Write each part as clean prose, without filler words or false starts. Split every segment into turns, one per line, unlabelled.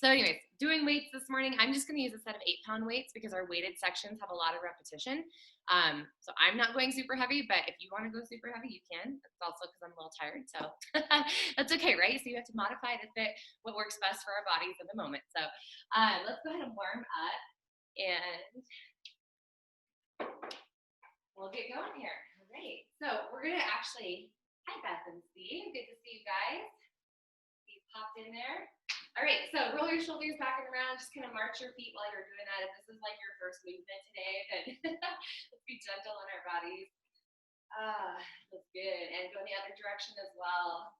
So anyways, doing weights this morning, I'm just going to use a set of 8-pound weights because our weighted sections have a lot of repetition. So I'm not going super heavy, but if you want to go super heavy, you can. It's also because I'm a little tired, so that's okay, right? So you have to modify to fit what works best for our bodies at the moment. So let's go ahead and warm up, and we'll get going here. All right, so we're going to actually, hi Beth and Steve, good to see you guys. You popped in there. All right, so roll your shoulders back and around, just kind of march your feet while you're doing that. If this is like your first movement today, then let's be gentle on our bodies. That's good. And go in the other direction as well.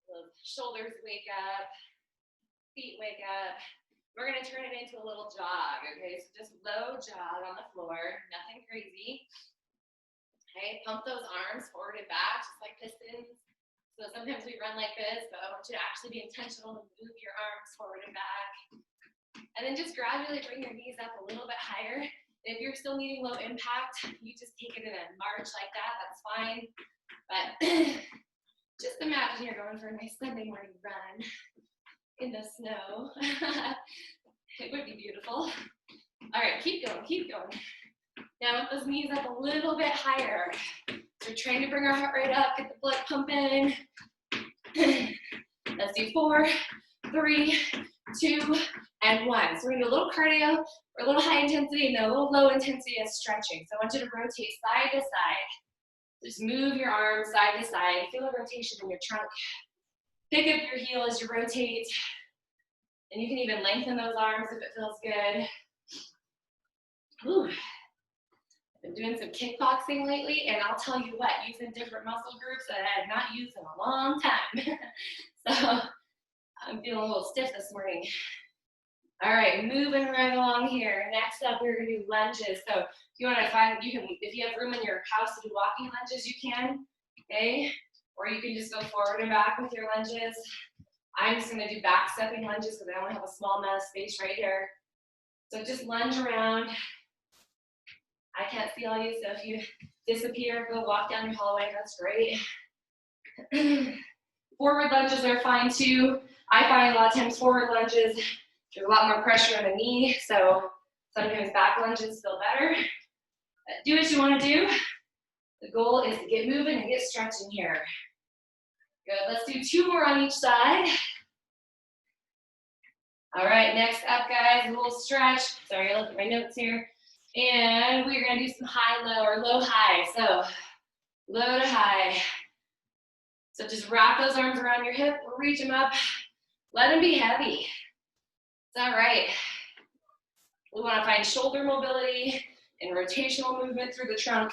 The shoulders wake up, feet wake up. We're gonna turn it into a little jog, okay? So just low jog on the floor, nothing crazy. Okay, pump those arms forward and back, just like pistons. So sometimes we run like this, but I want you to actually be intentional and move your arms forward and back. And then just gradually bring your knees up a little bit higher. If you're still needing low impact, you just take it in a march like that, that's fine. But just imagine you're going for a nice Sunday morning run in the snow. It would be beautiful. All right, keep going, keep going. Now with those knees up a little bit higher. So we're trying to bring our heart rate up, get the blood pumping. Let's do 4, 3, 2, and 1. So we're gonna do a little cardio, or a little high intensity, and then a little low intensity as stretching. So I want you to rotate side to side. Just move your arms side to side. Feel a rotation in your trunk. Pick up your heel as you rotate. And you can even lengthen those arms if it feels good. Whew. I've been doing some kickboxing lately, and I'll tell you what, using different muscle groups that I have not used in a long time. So I'm feeling a little stiff this morning. All right, moving right along here. Next up, we're gonna do lunges. So if you wanna find, if you have room in your house to do walking lunges, you can, okay? Or you can just go forward and back with your lunges. I'm just gonna do back stepping lunges because I only have a small amount of space right here. So just lunge around. I can't see all you, so if you disappear, go walk down your hallway, that's great. Forward lunges are fine too. I find a lot of times forward lunges, there's a lot more pressure on the knee, so sometimes back lunges feel better. But do what you want to do. The goal is to get moving and get stretching here. Good, let's do 2 more on each side. All right, next up, guys, a little stretch. Sorry, I look at my notes here. And we're gonna do some high-low or low-high. So low to high. So just wrap those arms around your hip, reach them up. Let them be heavy. It's all right. We wanna find shoulder mobility and rotational movement through the trunk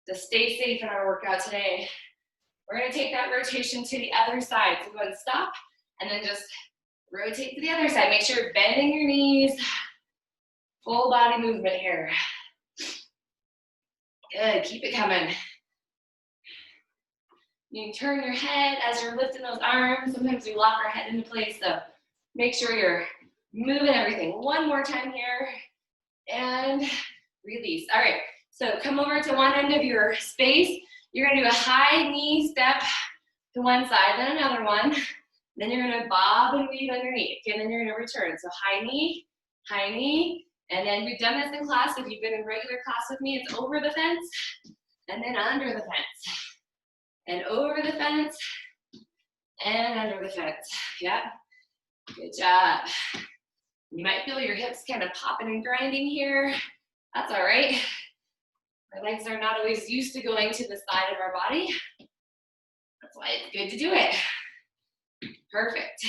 to stay safe in our workout today. We're gonna take that rotation to the other side. So go ahead and stop, and then just rotate to the other side. Make sure you're bending your knees. Full body movement here. Good, keep it coming. You can turn your head as you're lifting those arms. Sometimes we lock our head into place, so make sure you're moving everything. One more time here, and release. All right, so come over to one end of your space. You're gonna do a high knee step to one side, then another one. Then you're gonna bob and weave underneath, and then you're gonna return. So high knee, and then we've done this in class. If you've been in regular class with me, it's over the fence, and then under the fence, and over the fence, and under the fence. Yeah, good job. You might feel your hips kind of popping and grinding here. That's all right. Our legs are not always used to going to the side of our body. That's why it's good to do it. Perfect.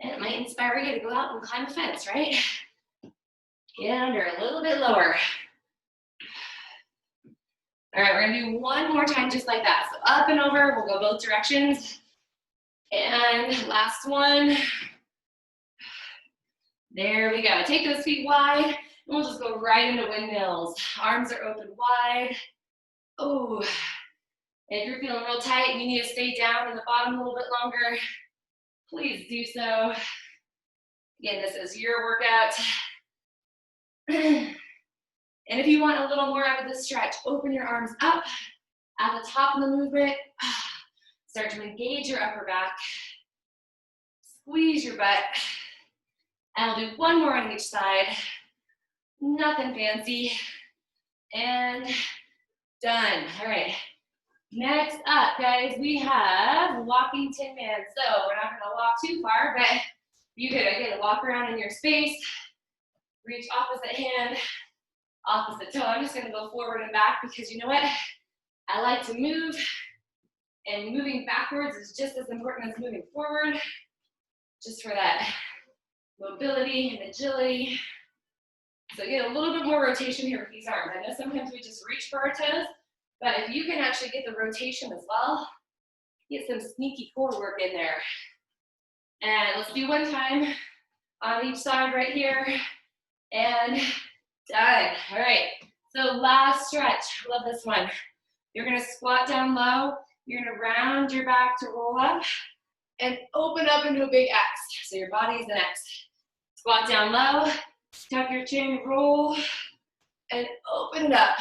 And it might inspire you to go out and climb a fence, right? Get under a little bit lower. All right, we're gonna do one more time just like that. So up and over, we'll go both directions. And last one. There we go. Take those feet wide, and we'll just go right into windmills. Arms are open wide. Oh, if you're feeling real tight and you need to stay down in the bottom a little bit longer, please do so. Again, this is your workout. And if you want a little more out of this stretch, open your arms up at the top of the movement. Start to engage your upper back. Squeeze your butt. And we'll do one more on each side. Nothing fancy. And done. All right. Next up, guys, we have walking Tin Man. So we're not going to walk too far, but you could, again, walk around in your space. Reach opposite hand, opposite toe. I'm just going to go forward and back because you know what? I like to move, and moving backwards is just as important as moving forward, just for that mobility and agility. So get a little bit more rotation here with these arms. I know sometimes we just reach for our toes, but if you can actually get the rotation as well, get some sneaky core work in there. And let's do one time on each side right here. And done. All right. So last stretch. Love this one. You're going to squat down low. You're going to round your back to roll up and open up into a big X. So your body's an X. Squat down low. Tuck your chin, roll, and open it up.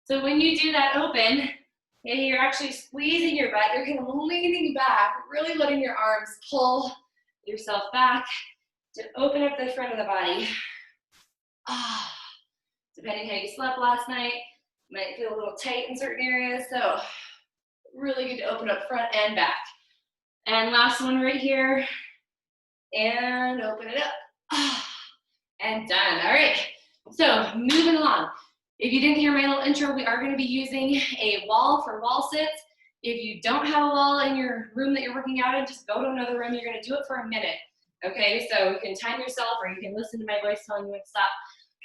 So when you do that open, okay, you're actually squeezing your butt. You're kind of leaning back, really letting your arms pull yourself back to open up the front of the body. Depending how you slept last night, you might feel a little tight in certain areas. So really good to open up front and back. And last one right here. And open it up. And done. All right. So moving along. If you didn't hear my little intro, we are going to be using a wall for wall sits. If you don't have a wall in your room that you're working out in, just go to another room. You're going to do it for a minute. Okay, so you can time yourself or you can listen to my voice telling you when to stop.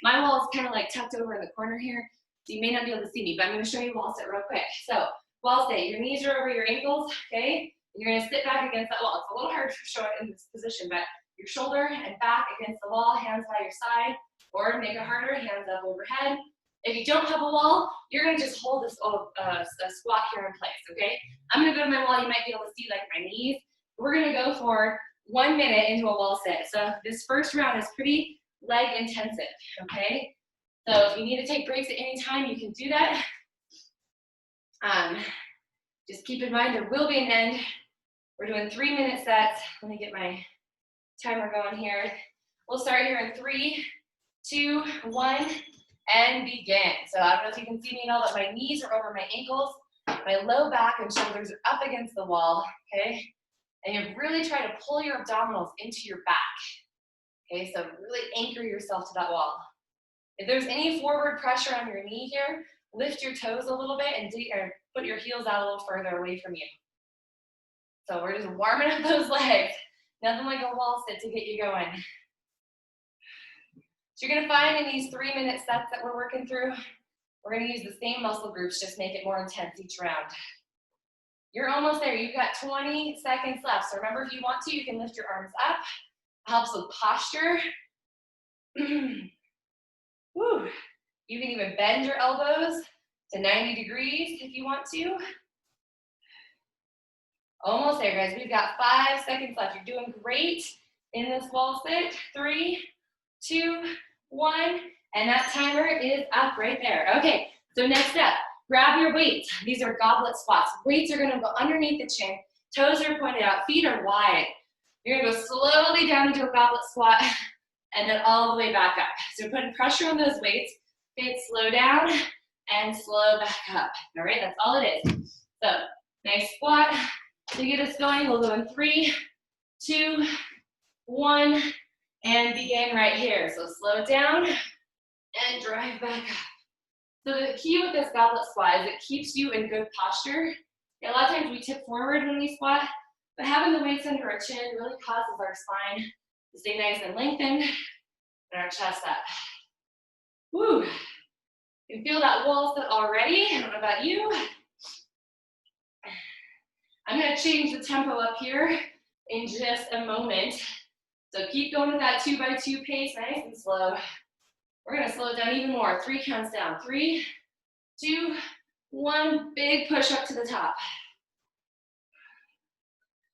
My wall is kind of like tucked over in the corner here, so you may not be able to see me, but I'm going to show you a wall sit real quick. So wall sit, your knees are over your ankles, okay? And you're going to sit back against that wall. It's a little hard to show it in this position, but your shoulder and back against the wall, hands by your side, or make it harder, hands up overhead. If you don't have a wall, you're going to just hold this squat here in place, okay? I'm going to go to my wall. You might be able to see like my knees. We're going to go for 1 minute into a wall sit. So this first round is pretty leg intensive, okay? So if you need to take breaks at any time, you can do that. Just keep in mind there will be an end. We're doing 3-minute sets. Let me get my timer going here. We'll start here in 3, 2, 1, and begin. So I don't know if you can see me at all, but my knees are over my ankles. My low back and shoulders are up against the wall, okay? And you really try to pull your abdominals into your back. Okay, so really anchor yourself to that wall. If there's any forward pressure on your knee here, lift your toes a little bit and put your heels out a little further away from you. So we're just warming up those legs. Nothing like a wall sit to get you going. So you're gonna find in these 3-minute sets that we're working through, we're gonna use the same muscle groups, just make it more intense each round. You're almost there, you've got 20 seconds left. So remember, if you want to, you can lift your arms up. Helps with posture. Woo. You can even bend your elbows to 90 degrees if you want to. Almost there, guys. We've got 5 seconds left. You're doing great in this wall sit. 3, 2, 1, and that timer is up right there. Okay, so next up, grab your weights. These are goblet squats. Weights are gonna go underneath the chin. Toes are pointed out, feet are wide. You're gonna go slowly down into a goblet squat and then all the way back up. So putting pressure on those weights. Okay, slow down and slow back up. All right, that's all it is. So nice squat. To get us going, we'll go in 3, 2, 1, and begin right here. So slow down and drive back up. So the key with this goblet squat is it keeps you in good posture. A lot of times we tip forward when we squat, but having the weights under our chin really causes our spine to stay nice and lengthened and our chest up. Woo! You can feel that wall sit already. I don't know about you. I'm going to change the tempo up here in just a moment. So keep going with that 2x2 pace, nice and slow. We're going to slow it down even more. 3 counts down. 3, 2, 1. Big push up to the top.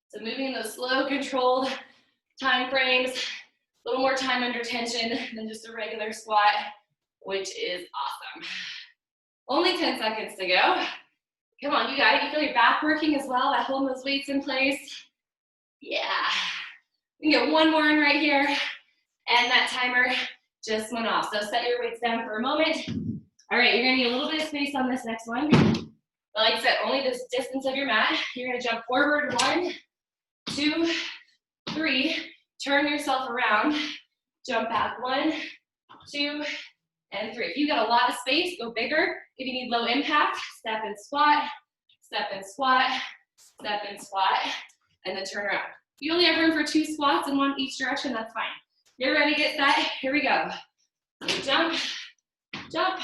So moving in those slow, controlled time frames, a little more time under tension than just a regular squat, which is awesome. Only 10 seconds to go. Come on, you guys, you feel your back working as well by holding those weights in place? Yeah. We can get one more in right here, and that timer just went off. So set your weights down for a moment. All right, you're gonna need a little bit of space on this next one. But like I said, only this distance of your mat. You're gonna jump forward, 1, 2, 3. Turn yourself around. Jump back, 1, 2, and 3. If you got a lot of space, go bigger. If you need low impact, step and squat, step and squat, step and squat, and then turn around. If you only have room for 2 squats in one each direction, that's fine. You're ready to get set? Here we go. So jump, jump.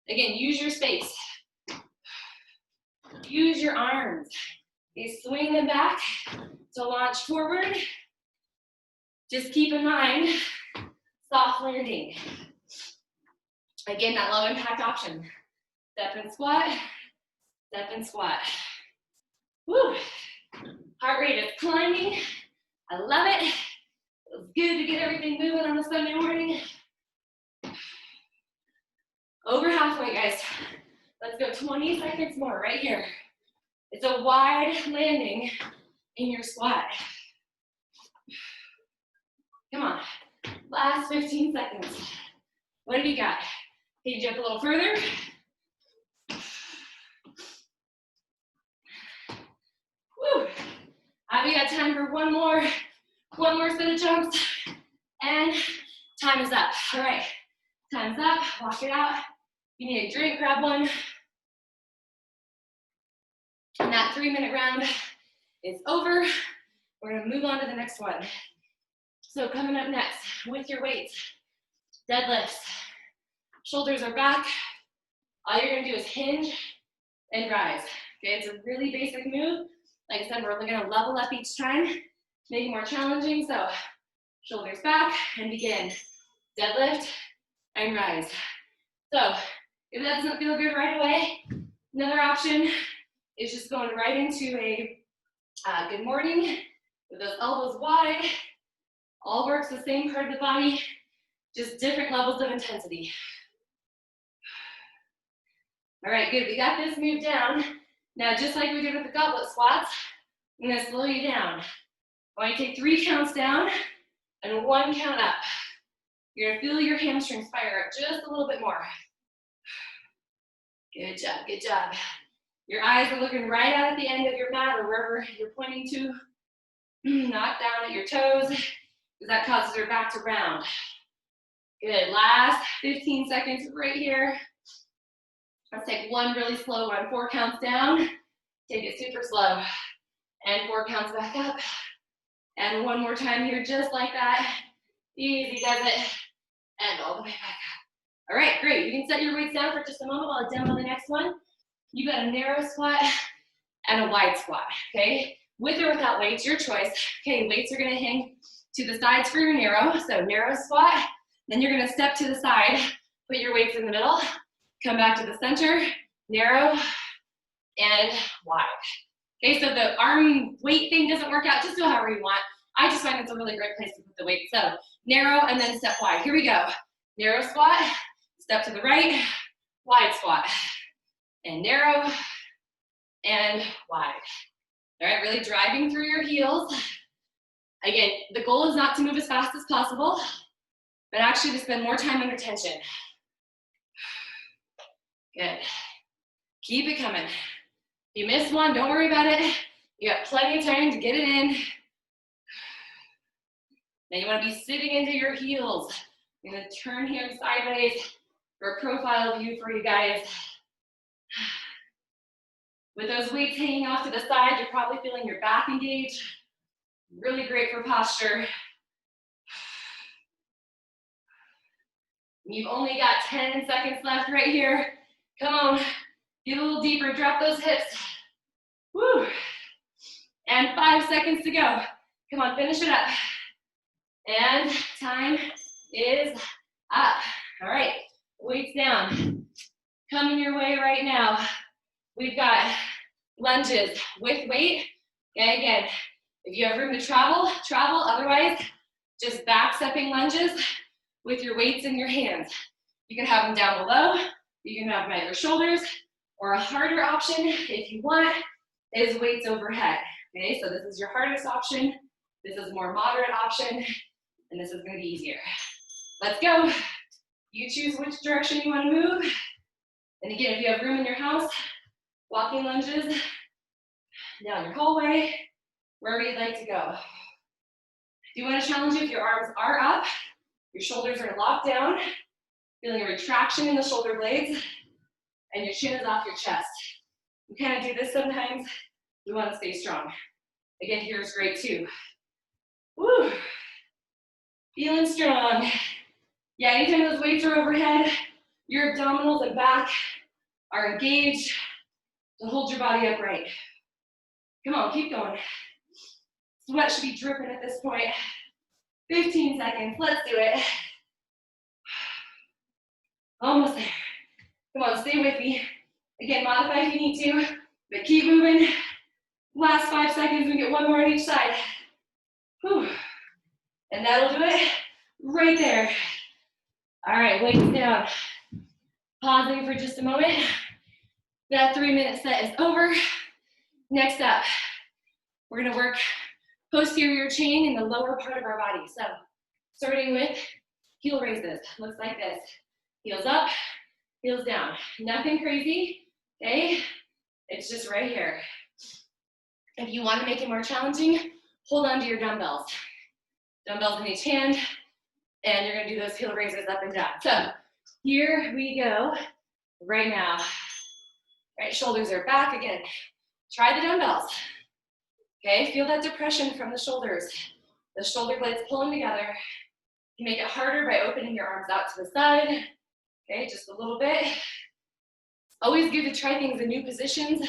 Again, use your space. Use your arms. You swing them back to launch forward. Just keep in mind, soft landing. Again, that low impact option. Step and squat, step and squat. Woo. Heart rate is climbing. I love it. Feels good to get everything moving on a Sunday morning. Over halfway, guys. Let's go 20 seconds more right here. It's a wide landing in your squat. Come on. Last 15 seconds. What have you got? Can you jump a little further? Woo. Have you got time for one more set of jumps? And time is up. All right. Time's up. Walk it out. If you need a drink, grab one. And that 3-minute round is over. We're gonna move on to the next one. So coming up next with your weights, deadlifts. Shoulders are back. All you're gonna do is hinge and rise. Okay, it's a really basic move. Like I said, we're gonna level up each time, make it more challenging. So shoulders back and begin. Deadlift and rise. So if that doesn't feel good right away, another option is just going right into a good morning with those elbows wide. All works the same part of the body, just different levels of intensity. All right, good, we got this move down. Now, just like we did with the goblet squats, I'm gonna slow you down. I want you to take 3 counts down and 1 count up. You're gonna feel your hamstrings fire up just a little bit more. Good job, good job. Your eyes are looking right out at the end of your mat or wherever you're pointing to. Not down at your toes, because that causes your back to round. Good, last 15 seconds right here. Let's take one really slow one. 4 counts down, take it super slow. And 4 counts back up. And one more time here, just like that. Easy does it. And all the way back up. All right, great. You can set your weights down for just a moment while I demo the next one. You got a narrow squat and a wide squat, okay? With or without weights, your choice. Okay, weights are gonna hang to the sides for your narrow. So narrow squat, then you're gonna step to the side, put your weights in the middle, come back to the center, narrow, and wide. Okay, so the arm weight thing doesn't work out, just do however you want. I just find it's a really great place to put the weight. So narrow and then step wide. Here we go. Narrow squat, step to the right, wide squat, and narrow, and wide. All right, really driving through your heels. Again, the goal is not to move as fast as possible, but actually to spend more time under tension. Good. Keep it coming. If you miss one, don't worry about it. You got plenty of time to get it in. Now you want to be sitting into your heels. I'm going to turn here sideways for a profile view for you guys. With those weights hanging off to the side, you're probably feeling your back engaged. Really great for posture. You've only got 10 seconds left right here. Come on, get a little deeper, drop those hips. Woo. And 5 seconds to go. Come on, finish it up. And time is up. All right, weights down. Coming your way right now. We've got lunges with weight. Okay, again, if you have room to travel, travel. Otherwise, just back stepping lunges with your weights in your hands. You can have them down below. You can have them at your shoulders. Or a harder option, if you want, is weights overhead. Okay, so this is your hardest option. This is a more moderate option, and this is gonna be easier. Let's go. You choose which direction you wanna move. And again, if you have room in your house, walking lunges down your hallway, wherever you'd like to go. Do you want to challenge you if your arms are up, your shoulders are locked down, feeling a retraction in the shoulder blades, and your chin is off your chest. We kind of do this sometimes. We want to stay strong. Again, here is great too. Woo! Feeling strong. Yeah, anytime those weights are overhead, your abdominals and back are engaged to hold your body upright. Come on, keep going. Sweat should be dripping at this point. 15 seconds, let's do it. Almost there. Come on, stay with me. Again, modify if you need to, but keep moving. Last 5 seconds, we get one more on each side. Whew. And that'll do it right there. All right, weights down. Pausing for just a moment. That 3-minute set is over. Next up, we're gonna work posterior chain in the lower part of our body. So, starting with heel raises. Looks like this. Heels up, heels down. Nothing crazy, okay? It's just right here. If you want to make it more challenging, hold on to your dumbbells. Dumbbells in each hand, and you're gonna do those heel raises up and down. So, here we go right now. Right, shoulders are back again. Try the dumbbells. Okay, feel that depression from the shoulders. The shoulder blades pulling together. You make it harder by opening your arms out to the side. Okay, just a little bit. Always good to try things in new positions.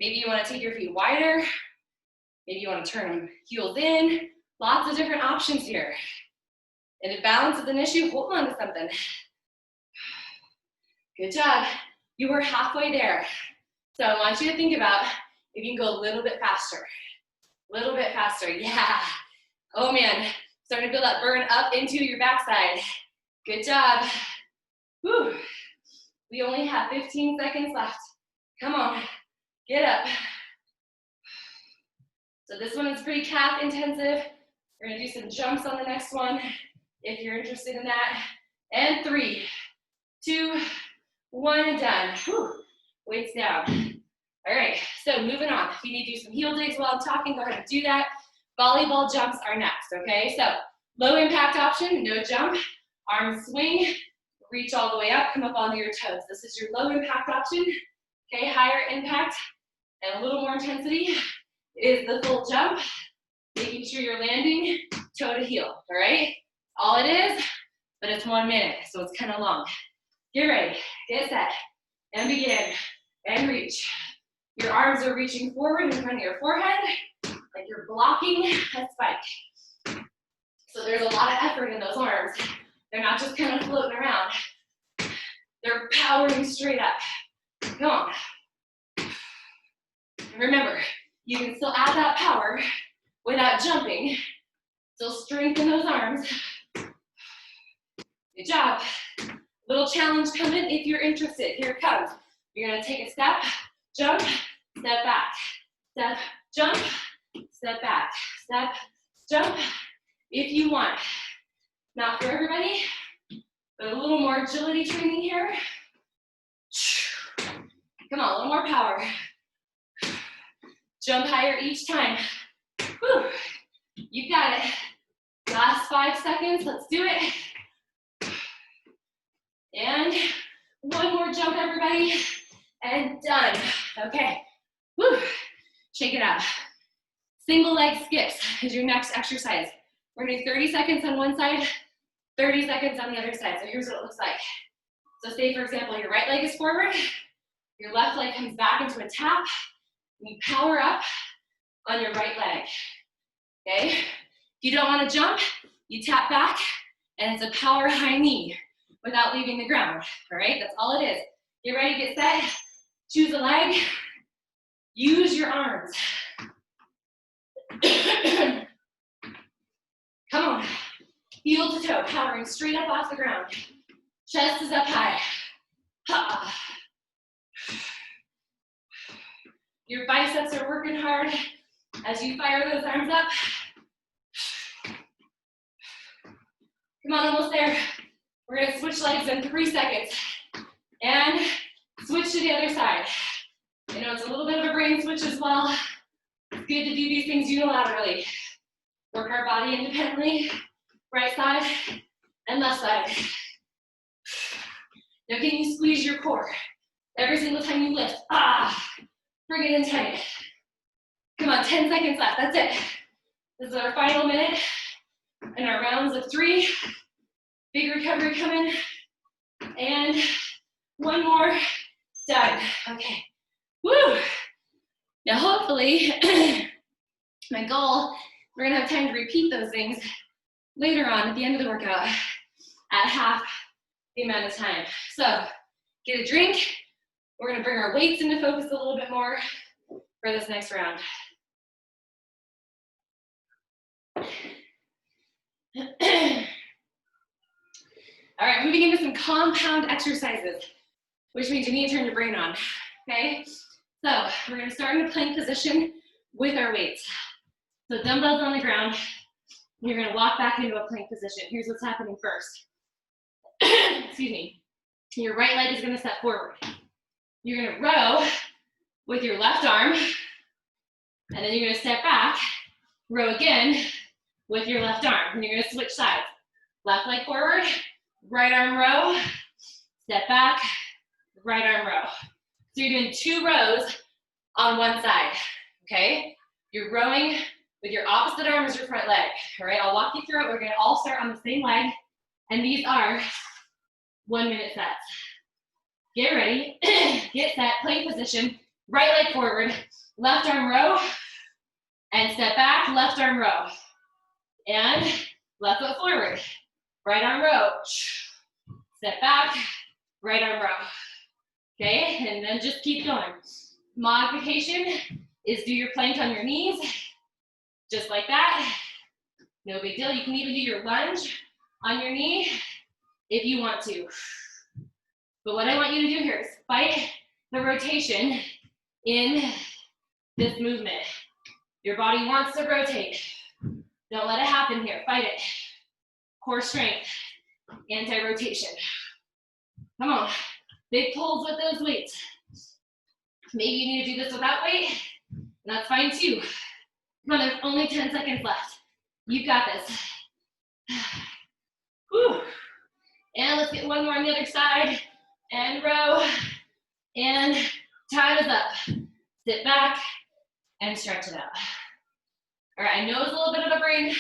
Maybe you want to take your feet wider. Maybe you want to turn them heels in. Lots of different options here. And if balance is an issue, hold on to something. Good job. You were halfway there. So I want you to think about if you can go a little bit faster. A little bit faster, yeah. Oh man, starting to feel that burn up into your backside. Good job. Whew. We only have 15 seconds left. Come on, get up. So this one is pretty calf intensive. We're gonna do some jumps on the next one if you're interested in that. And 3, 2, 1, and done. Whew. Weights down. All right, so moving on. If you need to do some heel digs while I'm talking, go ahead and do that. Volleyball jumps are next, okay? So low impact option, no jump. Arms swing, reach all the way up, come up onto your toes. This is your low impact option, okay? Higher impact and a little more intensity is the full jump, making sure you're landing toe to heel, all right? All it is, but it's 1 minute, so it's kind of long. Get ready, get set, and begin, and reach. Your arms are reaching forward in front of your forehead, like you're blocking a spike. So there's a lot of effort in those arms. They're not just kind of floating around. They're powering straight up. Come on. And remember, you can still add that power without jumping. Still strengthen those arms. Good job. Little challenge coming if you're interested. Here it comes. You're gonna take a step, jump, step back, step, jump, step back, step, jump, if you want. Not for everybody, but a little more agility training here. Come on, a little more power. Jump higher each time. Whew. You got it. Last 5 seconds, let's do it. And one more jump, everybody, and done. Okay, whew. Shake it out. Single leg skips is your next exercise. We're gonna do 30 seconds on one side, 30 seconds on the other side. So here's what it looks like. So say, for example, your right leg is forward, your left leg comes back into a tap, and you power up on your right leg, okay? If you don't wanna jump, you tap back, and it's a power high knee without leaving the ground, all right? That's all it is. Get ready, get set, choose a leg, use your arms. Come on, heel to toe, powering straight up off the ground. Chest is up high. Ha. Your biceps are working hard as you fire those arms up. Come on, almost there. We're gonna switch legs in 3 seconds. And switch to the other side. I know it's a little bit of a brain switch as well. It's good to do these things unilaterally. Work our body independently. Right side and left side. Now can you squeeze your core? Every single time you lift, bring it in tight. Come on, 10 seconds left, that's it. This is our final minute in our rounds of 3. Big recovery coming. And one more, done. Okay, woo. Now hopefully, my goal, we're gonna have time to repeat those things later on at the end of the workout at half the amount of time. So get a drink. We're gonna bring our weights into focus a little bit more for this next round. All right, moving into some compound exercises, which means you need to turn your brain on, okay? So we're gonna start in a plank position with our weights. So dumbbells on the ground, you're gonna walk back into a plank position. Here's what's happening first. Excuse me. Your right leg is gonna step forward. You're gonna row with your left arm, and then you're gonna step back, row again with your left arm, and you're gonna switch sides. Left leg forward, right arm row, step back, right arm row. So you're doing 2 rows on one side, okay? You're rowing with your opposite arm as your front leg, all right? I'll walk you through it. We're gonna all start on the same leg, and these are 1-minute sets. Get ready, get set, plank position, right leg forward, left arm row, and step back, left arm row, and left foot forward, right arm row, step back, right arm row, okay? And then just keep going. Modification is do your plank on your knees, just like that. No big deal. You can even do your lunge on your knee if you want to. But what I want you to do here is fight the rotation in this movement. Your body wants to rotate. Don't let it happen here. Fight it. Core strength, anti-rotation. Come on. Big pulls with those weights. Maybe you need to do this without weight, and that's fine too. Come on, there's only 10 seconds left. You've got this. Whew. And let's get one more on the other side. And row. And time is up. Sit back and stretch it out. All right, I know it's a little bit of a brain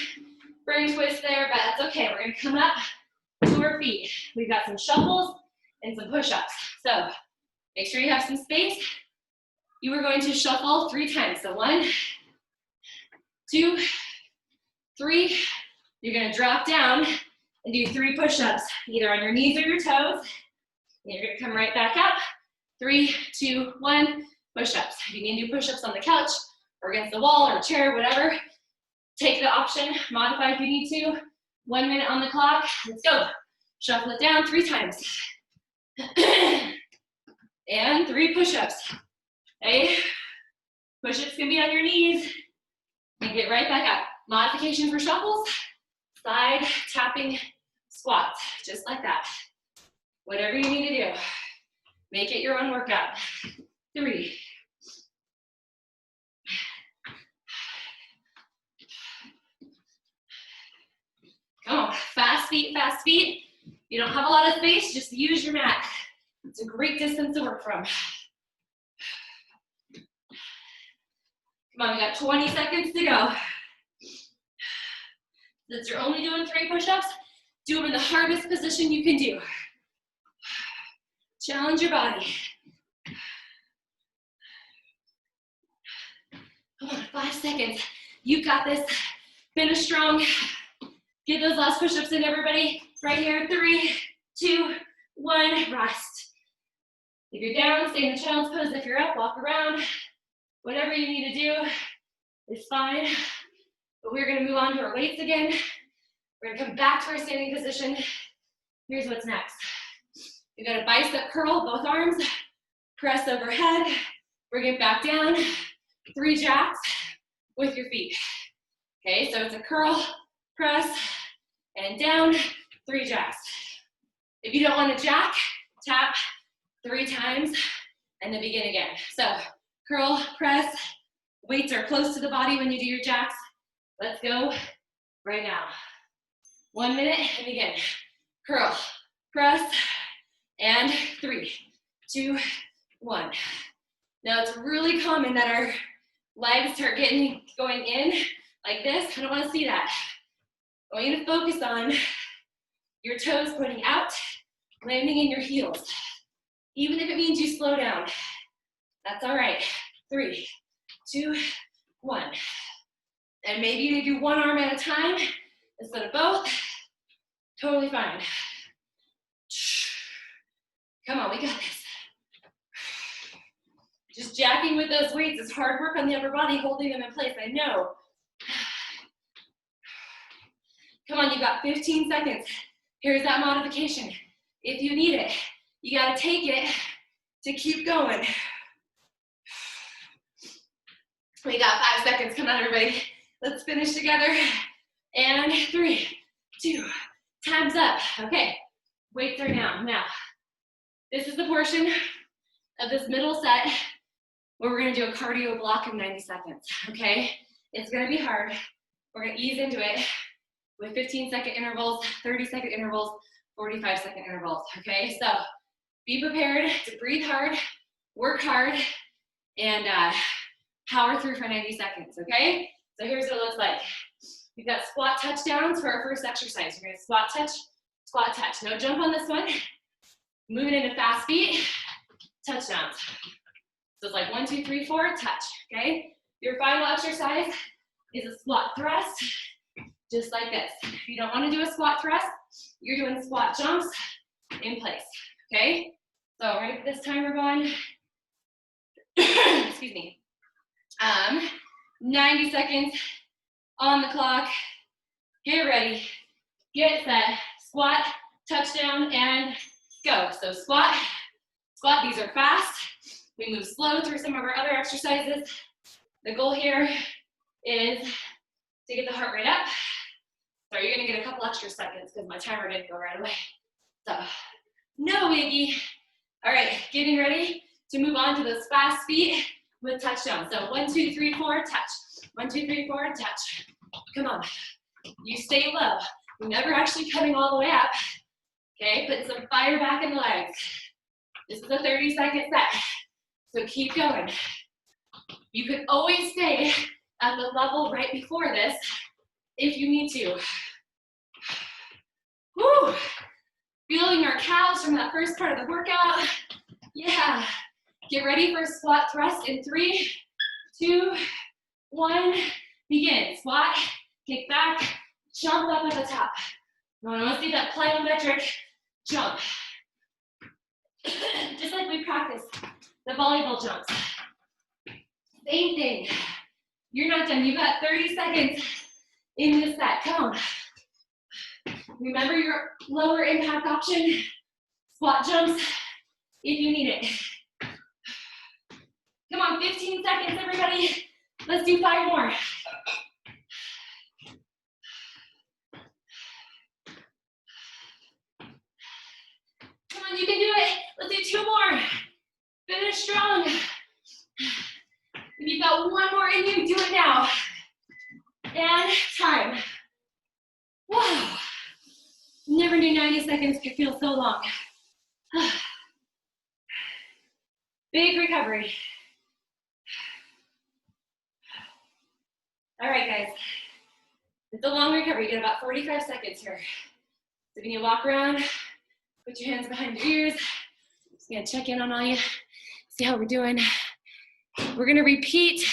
twist there, but that's okay. We're gonna come up to our feet. We've got some shuffles and some push-ups. So make sure you have some space. You are going to shuffle 3 times. So 1, 2, 3. You're gonna drop down and do 3 push-ups, either on your knees or your toes. And you're gonna come right back up. 3, 2, 1, push-ups. You can do push-ups on the couch or against the wall or chair, whatever. Take the option, modify if you need to. 1 minute on the clock, let's go. Shuffle it down 3 times. And 3 push-ups. Okay? Push-ups can be on your knees. And get right back up. Modification for shuffles, side tapping squats, just like that. Whatever you need to do. Make it your own workout. 3. Come on, fast feet, fast feet. You don't have a lot of space, just use your mat. It's a great distance to work from. Come on, we got 20 seconds to go. Since you're only doing 3 push-ups, do them in the hardest position you can do. Challenge your body. Come on, 5 seconds. You got this. Finish strong. Get those last push-ups in, everybody. Right here, 3, 2, 1, rest. If you're down, stay in the child's pose. If you're up, walk around. Whatever you need to do is fine. But we're gonna move on to our weights again. We're gonna come back to our standing position. Here's what's next. You've got a bicep curl, both arms. Press overhead. Bring it back down. 3 jacks with your feet. Okay, so it's a curl, press, and down. 3 jacks. If you don't want to jack, tap 3 times and then begin again. So curl, press, weights are close to the body when you do your jacks. Let's go right now. 1 minute and begin. Curl, press, and 3, 2, 1. Now it's really common that our legs start going in like this. I don't want to see that. I want you to focus on your toes pointing out, landing in your heels. Even if it means you slow down, that's all right. 3, 2, 1. And maybe you do one arm at a time instead of both. Totally fine. Come on, we got this. Just jacking with those weights is hard work on the upper body, holding them in place, I know. Come on, you've got 15 seconds. Here's that modification. If you need it, you gotta take it to keep going. We got 5 seconds, come on everybody. Let's finish together. And 3, 2, time's up. Okay, weights are down. Now, this is the portion of this middle set where we're gonna do a cardio block of 90 seconds, okay? It's gonna be hard. We're gonna ease into it with 15-second intervals, 30-second intervals, 45-second intervals, okay? So be prepared to breathe hard, work hard, and power through for 90 seconds, okay? So here's what it looks like. We've got squat touchdowns for our first exercise. We're gonna squat touch, squat touch. No jump on this one. Moving into fast feet, touchdowns. So it's like 1, 2, 3, 4, touch, okay? Your final exercise is a squat thrust, just like this. If you don't wanna do a squat thrust, you're doing squat jumps in place, okay? So we're gonna get this timer going. Excuse me. 90 seconds on the clock. Get ready, get set, squat, touchdown, and go. So squat, squat, these are fast. We move slow through some of our other exercises. The goal here is to get the heart rate up. So you're gonna get a couple extra seconds because my timer didn't go right away. So, no biggie. All right, getting ready to move on to those fast feet with touchdowns. So 1, 2, 3, 4, touch. 1, 2, 3, 4, touch. Come on. You stay low. You're never actually coming all the way up. Okay, put some fire back in the legs. This is a 30-second set. So keep going. You could always stay at the level right before this if you need to. Woo! Feeling our calves from that first part of the workout. Yeah. Get ready for squat thrust in 3, 2, 1. Begin. Squat, kick back, jump up at the top. I want to see that plyometric jump. Just like we practice the volleyball jumps. Same thing. You're not done. You've got 30 seconds in this set. Come on. Remember your lower impact option. Squat jumps if you need it. Come on, 15 seconds, everybody. Let's do 5 more. Come on, you can do it. Let's do 2 more. Finish strong. If you've got 1 more in you, do it now. And time. Wow. Never knew 90 seconds could feel so long. Big recovery. All right, guys. It's a long recovery. You get about 45 seconds here. So when you walk around, put your hands behind your ears. Just gonna check in on all you, see how we're doing. We're gonna repeat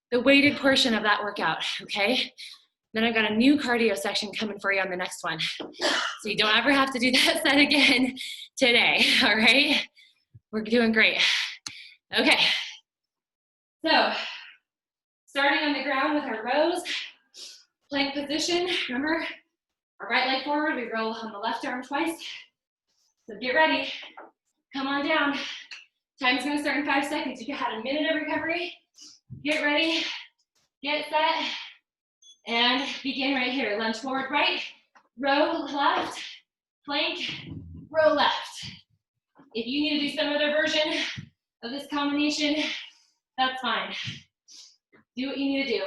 the weighted portion of that workout, okay? Then I've got a new cardio section coming for you on the next one. So you don't ever have to do that set again today, all right? We're doing great. Okay, so starting on the ground with our rows, plank position. Remember, our right leg forward, we roll on the left arm twice. So get ready, come on down. Time's gonna start in 5 seconds. You had a minute of recovery. Get ready, get set, and begin right here. Lunge forward right, row left, plank, row left. If you need to do some other version of this combination, that's fine. Do what you need to do.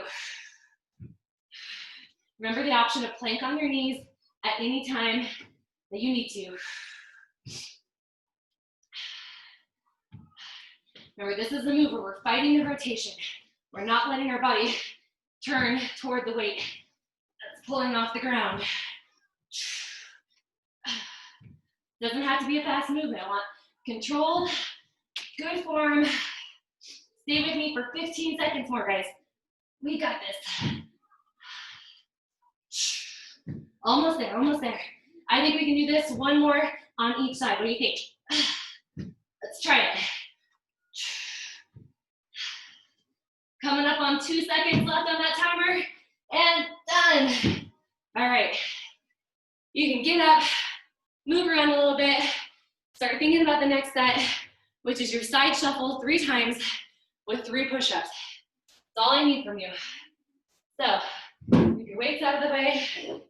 Remember the option of plank on your knees at any time that you need to. Remember, this is the move where we're fighting the rotation. We're not letting our body turn toward the weight that's pulling off the ground. Doesn't have to be a fast movement. I want controlled, good form. Stay with me for 15 seconds more, guys. We got this. Almost there, almost there. I think we can do this one more on each side. What do you think? Let's try it. Coming up on 2 seconds left on that timer, and done. All right, you can get up, move around a little bit, start thinking about the next set, which is your side shuffle 3 times with 3 push-ups. That's all I need from you. So, move your weights out of the way.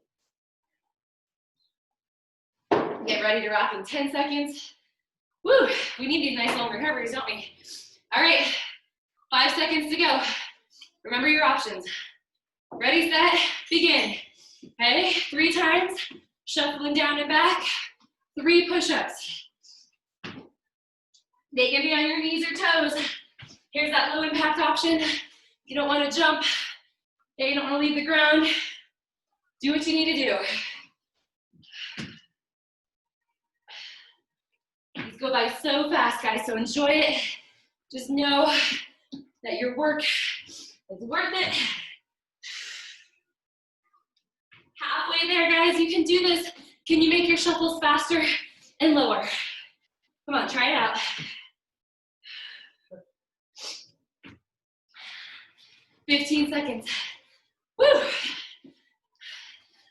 Get ready to rock in 10 seconds. Woo, we need these nice long recoveries, don't we? All right, 5 seconds to go. Remember your options. Ready, set, begin. Okay, 3 times, shuffling down and back, 3 push-ups. They can be on your knees or toes. Here's that low impact option. You don't want to jump. You don't want to leave the ground. Do what you need to do. These go by so fast, guys, so enjoy it. Just know that your work is worth it. Halfway there, guys, you can do this. Can you make your shuffles faster and lower? Come on, try it out. "15 seconds. Woo!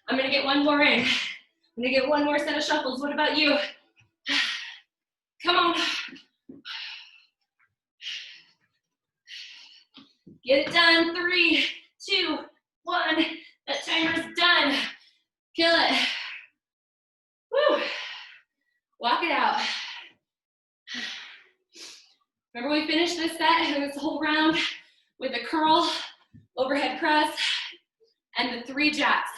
I'm gonna get one more in. I'm gonna get one more set of shuffles. What about you? Come on. Get it done. 3, 2, 1. That timer's done. Kill it. Woo! Walk it out. Remember we finished this set, this whole round, with the curl, overhead press, and the 3 jacks.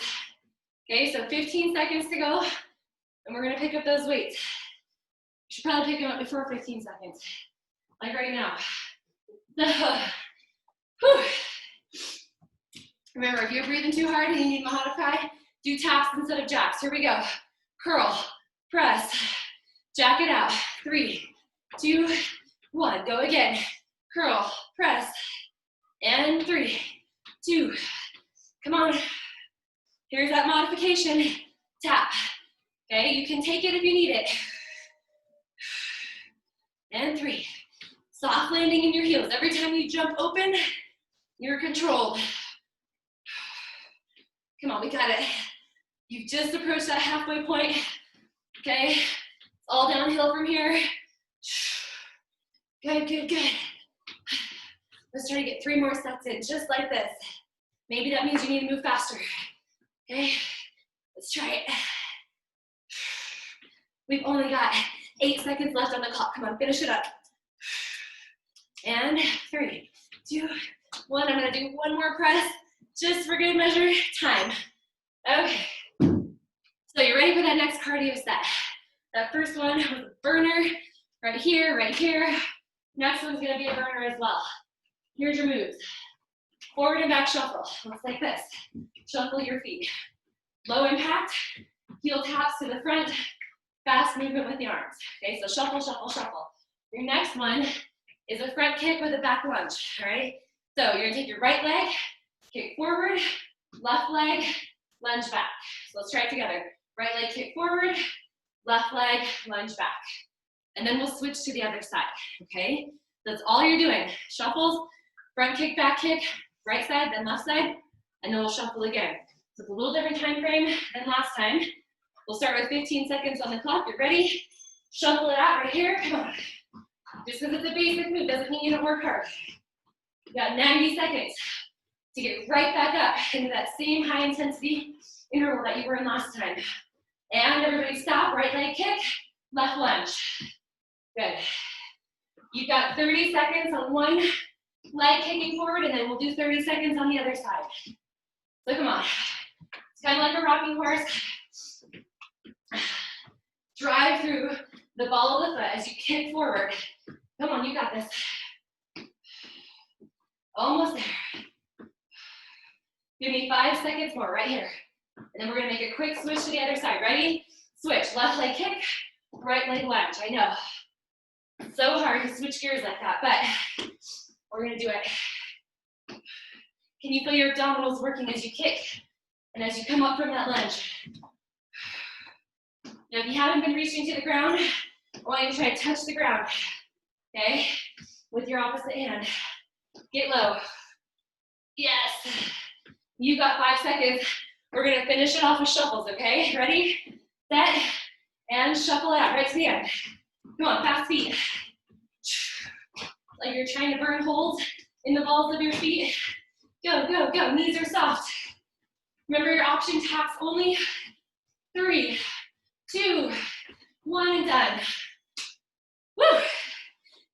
Okay, so 15 seconds to go, and we're gonna pick up those weights. You should probably pick them up before 15 seconds, like right now. Whew. Remember, if you're breathing too hard and you need modify, do taps instead of jacks. Here we go. Curl, press, jack it out. 3, 2, 1. Go again. Curl, press, and 3, 2. Come on. Here's that modification. Tap. Okay, you can take it if you need it. And 3. Soft landing in your heels. Every time you jump open, you're controlled. Come on, we got it. You've just approached that halfway point. Okay, it's all downhill from here. Good, good, good. Let's try to get 3 more sets in, just like this. Maybe that means you need to move faster. Okay, let's try it. We've only got 8 seconds left on the clock. Come on, finish it up. And 3, 2, 1. I'm gonna do one more press, just for good measure. Time. Okay. So you're ready for that next cardio set. That first one was a burner, right here, right here. Next one's gonna be a burner as well. Here's your moves. Forward and back shuffle. Looks like this. Shuffle your feet. Low impact, heel taps to the front, fast movement with the arms. Okay, so shuffle, shuffle, shuffle. Your next one is a front kick with a back lunge, all right? So you're gonna take your right leg, kick forward, left leg, lunge back. So let's try it together. Right leg kick forward, left leg lunge back. And then we'll switch to the other side, okay? That's all you're doing. Shuffles, front kick, back kick, right side, then left side, and then we'll shuffle again. So it's a little different time frame than last time. We'll start with 15 seconds on the clock. You're ready? Shuffle it out right here. Come on. Just because it's a basic move doesn't mean you don't work hard. You got 90 seconds to get right back up into that same high intensity interval that you were in last time. And everybody stop, right leg kick, left lunge. Good. You've got 30 seconds on one leg kicking forward, and then we'll do 30 seconds on the other side. So come on. It's kind of like a rocking horse. Drive through the ball of the foot as you kick forward. Come on, you got this. Almost there. Give me 5 seconds more right here. And then we're gonna make a quick switch to the other side. Ready? Switch, left leg kick, right leg lunge. I know, it's so hard to switch gears like that, but we're gonna do it. Can you feel your abdominals working as you kick and as you come up from that lunge? Now, if you haven't been reaching to the ground, I want you to try to touch the ground, okay? With your opposite hand. Get low. Yes. You got 5 seconds. We're gonna finish it off with shuffles, okay? Ready, set, and shuffle out right to the end. Come on, fast feet. Like you're trying to burn holes in the balls of your feet. Go, go, go. Knees are soft. Remember your option taps only. 3, 2, 1, and done. Woo!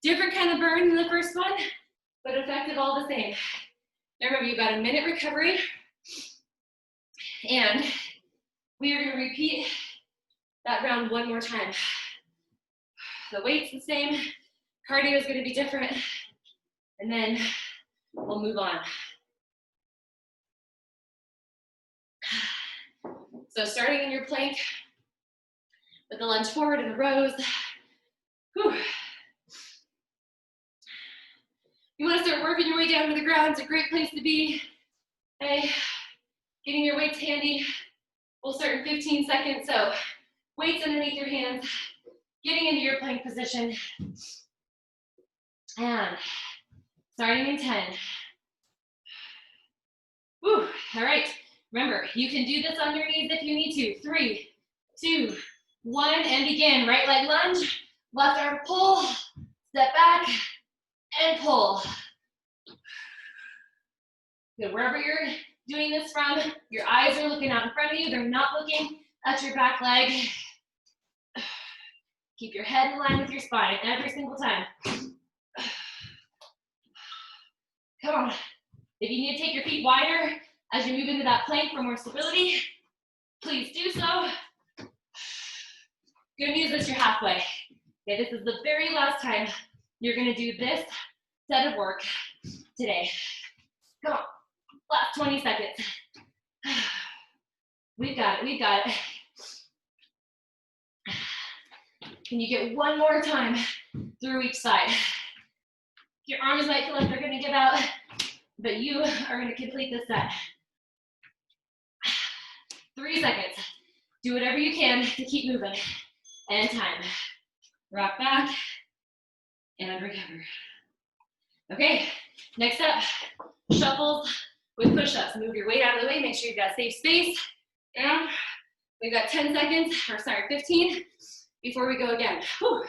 Different kind of burn than the first one, but effective all the same. Now remember, you've got a minute recovery, and we are gonna repeat that round one more time. The weight's the same, cardio is gonna be different, and then we'll move on. So starting in your plank with the lunge forward and the rows. Whew. You want to start working your way down to the ground. It's a great place to be. Okay. Getting your weights handy. We'll start in 15 seconds. So weights underneath your hands. Getting into your plank position. And starting in 10. Whew. All right. Remember, you can do this on your knees if you need to. 3, 2, 1, and begin. Right leg lunge, left arm pull, step back, and pull. Good, wherever you're doing this from, your eyes are looking out in front of you. They're not looking at your back leg. Keep your head in line with your spine every single time. Come on. If you need to take your feet wider as you move into that plank for more stability, please do so. Good news is you're halfway. Okay, this is the very last time you're gonna do this set of work today. Come on, last 20 seconds. We've got it, we've got it. Can you get one more time through each side? Your arms might feel like they're gonna give out, but you are gonna complete this set. 3 seconds. Do whatever you can to keep moving. And time. Rock back and recover. Okay, next up, shuffles with push-ups. Move your weight out of the way, make sure you've got safe space. And we've got 10 seconds, or sorry, 15 before we go again. Whew.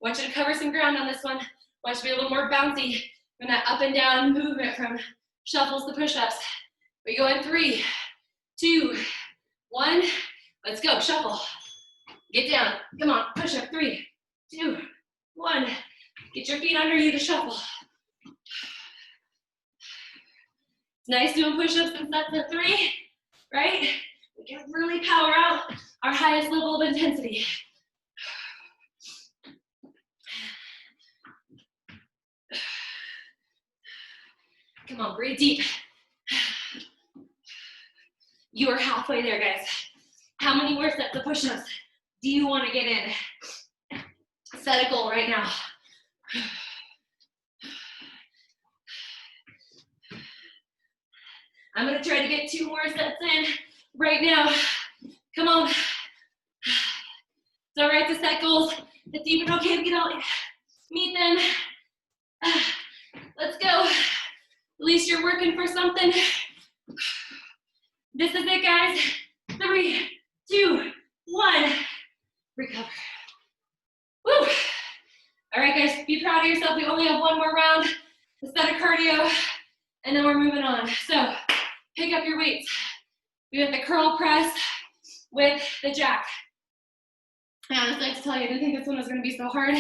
Want you to cover some ground on this one. Want you to be a little more bouncy from that up and down movement from shuffles to push-ups. We go in 3, 2, 1. Let's go, shuffle. Get down, come on, push up, 3, 2, 1. Get your feet under you to shuffle. It's nice doing push-ups in sets of 3, right? We can really power out our highest level of intensity. Come on, breathe deep. You are halfway there, guys. How many more sets of push-ups do you want to get in? Set a goal right now. I'm gonna try to get 2 more sets in right now. Come on. It's all right to set goals. It's even okay to get out, meet them. Let's go. At least you're working for something. This is it, guys. 3, 2, 1. Recover. Woo. All right, guys, be proud of yourself. We only have 1 more round, a set of cardio, and then we're moving on. So pick up your weights. We have the curl press with the jack. And I honestly have to tell you, I didn't think this one was gonna be so hard,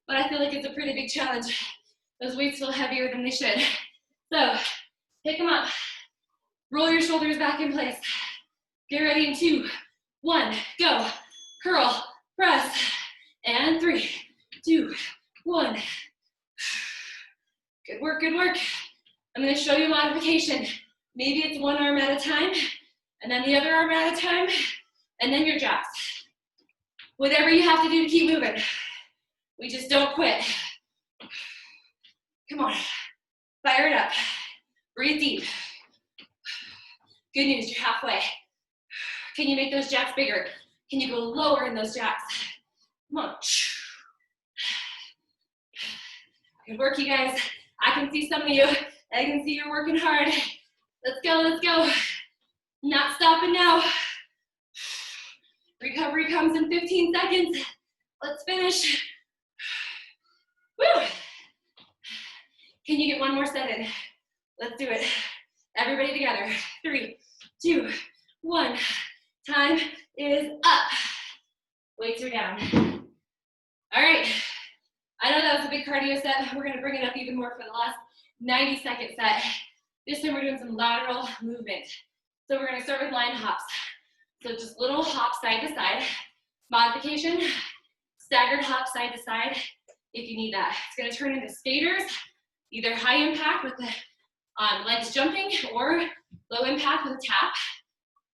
but I feel like it's a pretty big challenge. Those weights feel heavier than they should. So, pick them up. Roll your shoulders back in place. Get ready in 2, 1, go. Curl, press, and 3, 2, 1. Good work, good work. I'm gonna show you a modification. Maybe it's one arm at a time, and then the other arm at a time, and then your jacks. Whatever you have to do to keep moving. We just don't quit. Come on, fire it up. Breathe deep. Good news, you're halfway. Can you make those jacks bigger? Can you go lower in those jacks? Come on. Good work, you guys. I can see some of you. I can see you're working hard. Let's go, let's go. Not stopping now. Recovery comes in 15 seconds. Let's finish. Woo! Can you get one more set in? Let's do it. Everybody together. 3, 2, 1. Time is up. Weights are down. All right. I know that was a big cardio set. We're gonna bring it up even more for the last 90-second set. This time we're doing some lateral movement. So we're gonna start with line hops. So just little hops side to side. Modification, staggered hop side to side if you need that. It's gonna turn into skaters, either high impact with the legs jumping or low impact with a tap.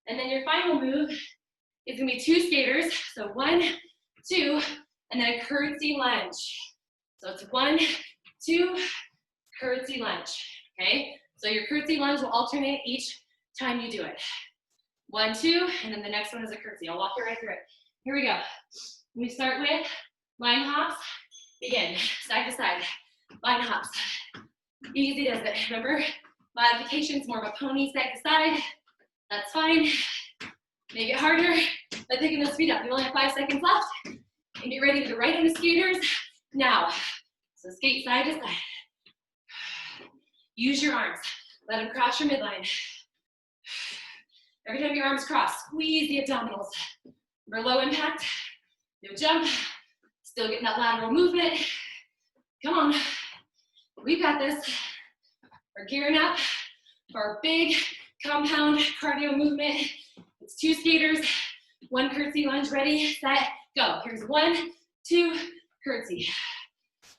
And then your final move is gonna be 2 skaters. So 1, 2, and then a curtsy lunge. So it's 1, 2, curtsy lunge, okay? So your curtsy lunge will alternate each time you do it. 1, 2, and then the next one is a curtsy. I'll walk you right through it. Here we go. We start with line hops. Begin, side to side. Line hops. Easy does it. Remember, modification's more of a pony side to side. That's fine. Make it harder by picking those feet up. You only have 5 seconds left. And get ready to go right into skaters now. So skate side to side. Use your arms. Let them cross your midline. Every time your arms cross, squeeze the abdominals. Remember, low impact, no jump, still getting that lateral movement. Come on, we've got this. We're gearing up for our big compound cardio movement. It's 2 skaters, 1 curtsy lunge, ready, set, go. Here's 1, 2, curtsy.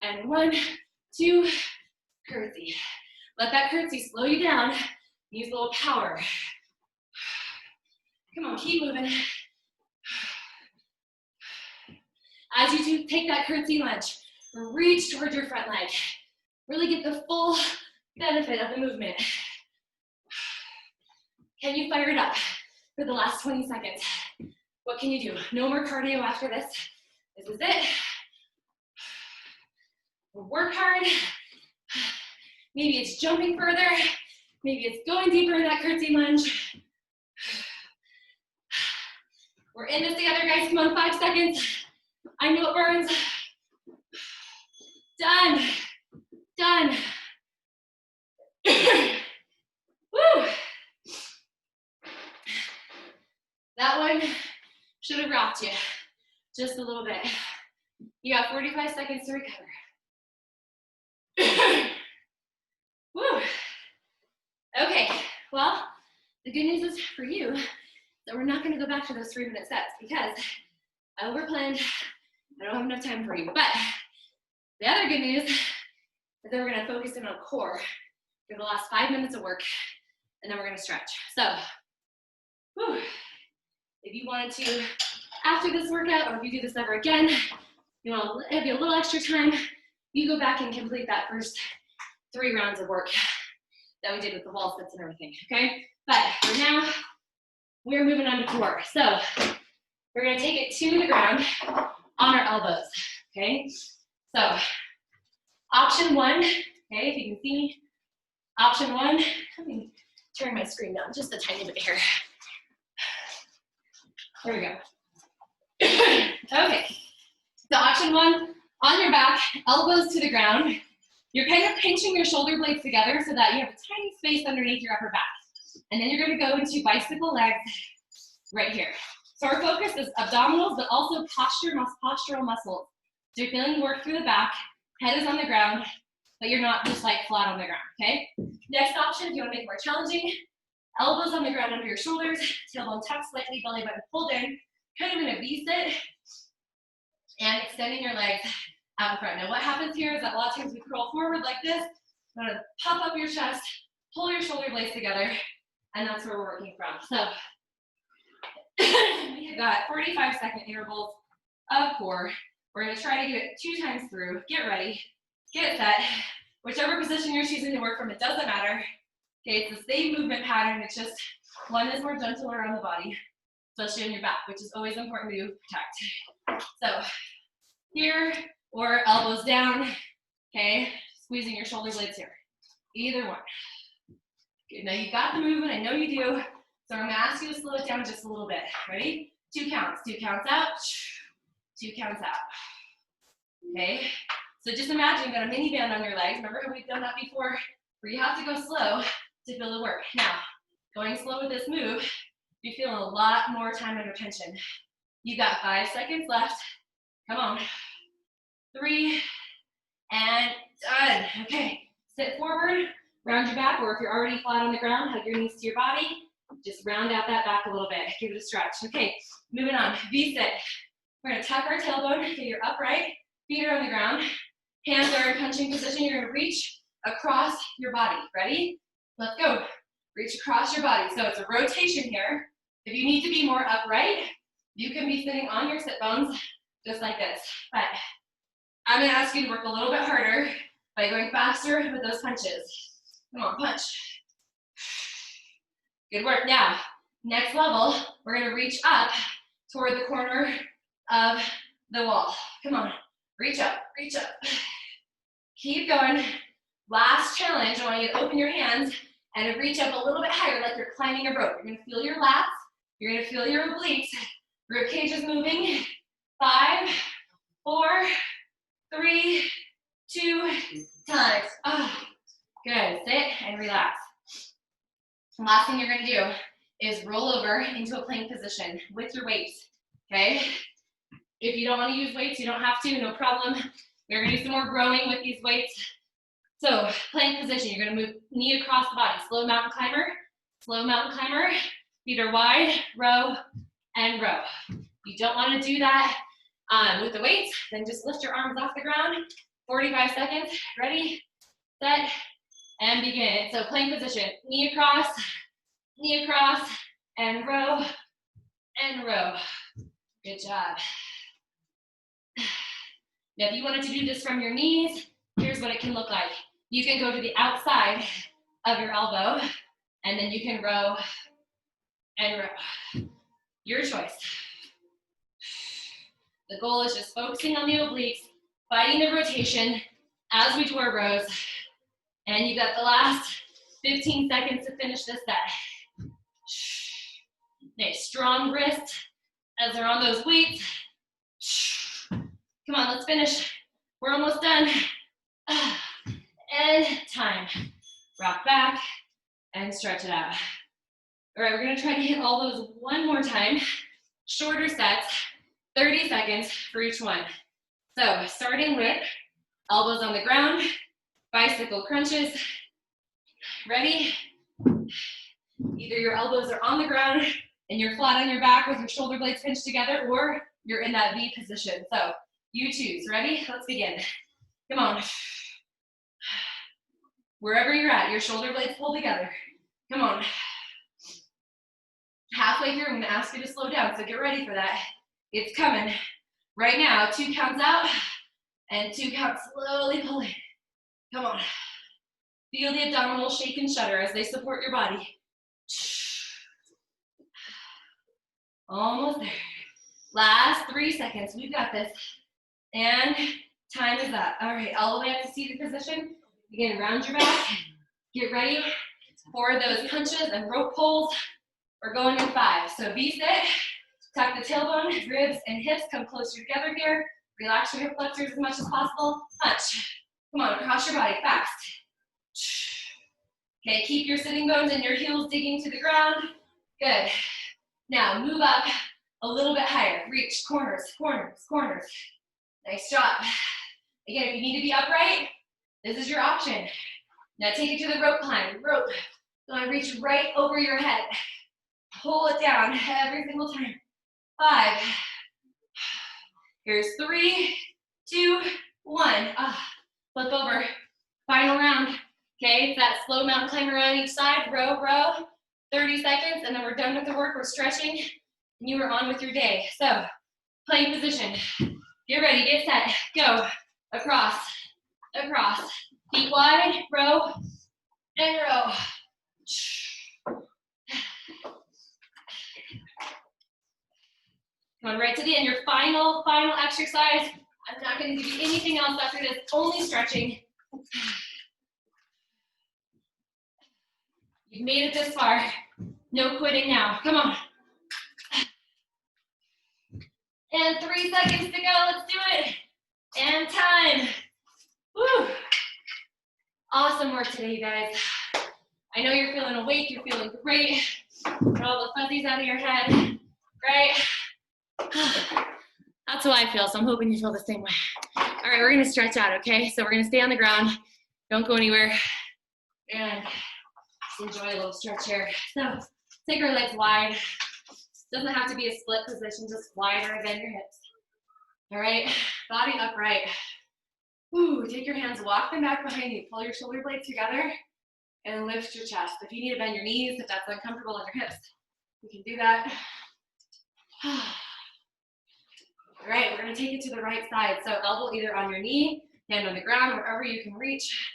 And 1, 2, curtsy. Let that curtsy slow you down. Use a little power. Come on, keep moving. As you take that curtsy lunge, reach towards your front leg. Really get the full benefit of the movement. Can you fire it up for the last 20 seconds? What can you do? No more cardio after this. This is it. Work hard. Maybe it's jumping further. Maybe it's going deeper in that curtsy lunge. We're in this together, guys. Come on, 5 seconds. I know it burns. Done. Done. Woo. That one should have rocked you just a little bit. You got 45 seconds to recover. Woo. Okay, well, the good news is for you that we're not gonna go back to those 3-minute sets because I overplanned. I don't have enough time for you. But the other good news is that we're gonna focus in on core for the last 5 minutes of work, and then we're gonna stretch. So, whew, if you wanted to, after this workout, or if you do this ever again, you want to have a little extra time, you go back and complete that first 3 rounds of work that we did with the wall sits and everything, okay? But for now, we're moving on to core. So we're gonna take it to the ground on our elbows, okay? So option 1, okay, if you can see, option 1, let me turn my screen down just a tiny bit here. There we go. Okay, so option 1, on your back, elbows to the ground. You're kind of pinching your shoulder blades together so that you have a tiny space underneath your upper back. And then you're gonna go into bicycle legs right here. So our focus is abdominals, but also postural muscles. So you're feeling work through the back, head is on the ground, but you're not just like flat on the ground, okay? Next option, if you wanna make it more challenging, elbows on the ground under your shoulders, tailbone tucked slightly, belly button pulled in, kind of in a V-sit, and extending your legs out in front. Now what happens here is that a lot of times we curl forward like this, you wanna puff up your chest, pull your shoulder blades together, and that's where we're working from. So we've got 45-second intervals of core. We're gonna try to get it 2 times through. Get ready, get set. Whichever position you're choosing to work from, it doesn't matter. Okay, it's the same movement pattern, it's just one is more gentle around the body, especially on your back, which is always important to protect. So here, or elbows down, okay? Squeezing your shoulder blades here. Either one. Good, now you got the movement, I know you do. So I'm gonna ask you to slow it down just a little bit. Ready? 2 counts, 2 counts out, 2 counts out. Okay? So just imagine you've got a mini band on your legs. Remember how we've done that before? Where you have to go slow to feel the work. Now, going slow with this move, you're feeling a lot more time under tension. You've got 5 seconds left. Come on. 3, and done. Okay, sit forward, round your back, or if you're already flat on the ground, hug your knees to your body. Just round out that back a little bit. Give it a stretch. Okay, moving on. V-sit. We're gonna tuck our tailbone, get your upright, feet are on the ground. Hands are in punching position. You're gonna reach across your body. Ready? Let's go. Reach across your body. So it's a rotation here. If you need to be more upright, you can be sitting on your sit bones just like this. But I'm gonna ask you to work a little bit harder by going faster with those punches. Come on, punch. Good work. Now, next level, we're gonna reach up toward the corner of the wall. Come on, reach up, reach up. Keep going. Last challenge, I want you to open your hands and reach up a little bit higher like you're climbing a rope. You're gonna feel your lats, you're gonna feel your obliques. Rib cage is moving. 5, 4, 3, 2 times. Oh, good, sit and relax. Last thing you're gonna do is roll over into a plank position with your weights, okay? If you don't wanna use weights, you don't have to, no problem. We're gonna do some more growing with these weights. So, plank position, you're gonna move knee across the body. Slow mountain climber, feet are wide, row, and row. You don't wanna do that with the weights, then just lift your arms off the ground. 45 seconds, ready, set, and begin. So plank position, knee across, and row, and row. Good job. Now if you wanted to do this from your knees, here's what it can look like. You can go to the outside of your elbow, and then you can row and row. Your choice. The goal is just focusing on the obliques, fighting the rotation as we do our rows. And you got the last 15 seconds to finish this set. Nice, strong wrists as they're on those weights. Come on, let's finish. We're almost done. And time. Rock back and stretch it out. All right, we're gonna try to hit all those one more time. Shorter sets, 30 seconds for each one. So starting with elbows on the ground, bicycle crunches. Ready? Either your elbows are on the ground and you're flat on your back with your shoulder blades pinched together, or you're in that V position. So you choose. Ready? Let's begin. Come on. Wherever you're at, your shoulder blades pull together. Come on. Halfway through, I'm gonna ask you to slow down, so get ready for that. It's coming. Right now, 2 counts out and 2 counts slowly pulling. Come on. Feel the abdominals shake and shudder as they support your body. Almost there. Last 3 seconds. We've got this. And time is up. All right, all the way up to seated position. Again, round your back. Get ready for those punches and rope pulls. We're going in 5. So V-sit. Tuck the tailbone, ribs, and hips come closer together here. Relax your hip flexors as much as possible. Punch. Come on, across your body, fast. Okay, keep your sitting bones and your heels digging to the ground. Good. Now move up a little bit higher. Reach, corners, corners, corners. Nice job. Again, if you need to be upright, this is your option. Now take it to the rope climb. Rope. So I reach right over your head. Pull it down every single time. 5. Here's 3, 2, 1. Flip over. Final round. Okay, it's that slow mountain climb around each side. Row, row. 30 seconds, and then we're done with the work. We're stretching, and you are on with your day. So, plank position. Get ready, get set, go. Across, across. Feet wide, row, and row. Come on, right to the end. Your final exercise. I'm not going to give you anything else after this, only stretching. You've made it this far. No quitting now. Come on. And 3 seconds to go. Let's do it. And time. Woo. Awesome work today, you guys. I know you're feeling awake. You're feeling great. Get all the fuzzies out of your head. Right? That's how I feel, so I'm hoping you feel the same way. All right, we're going to stretch out, okay? So we're going to stay on the ground. Don't go anywhere. And just enjoy a little stretch here. So take our legs wide. Doesn't have to be a split position, just wider than your hips. All right, body upright. Woo, take your hands, walk them back behind you. Pull your shoulder blades together and lift your chest. If you need to bend your knees, if that's uncomfortable on your hips, you can do that. All right, we're gonna take it to the right side. So elbow either on your knee, hand on the ground, wherever you can reach.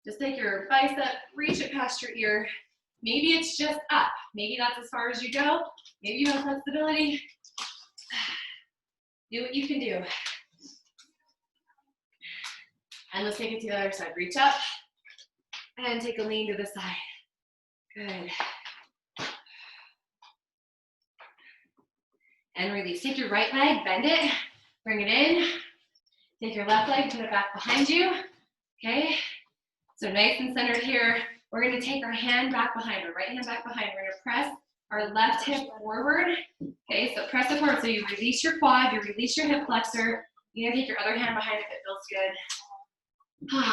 Just take your bicep, reach it past your ear. Maybe it's just up. Maybe that's as far as you go. Maybe you have flexibility. Do what you can do. And let's take it to the other side. Reach up and take a lean to the side. Good. And release. Take your right leg, bend it, bring it in. Take your left leg, put it back behind you. Okay? So nice and centered here. We're going to take our hand back behind, our right hand back behind. We're going to press our left hip forward. Okay, so press it forward. So you release your quad, you release your hip flexor. You're going to take your other hand behind if it feels good.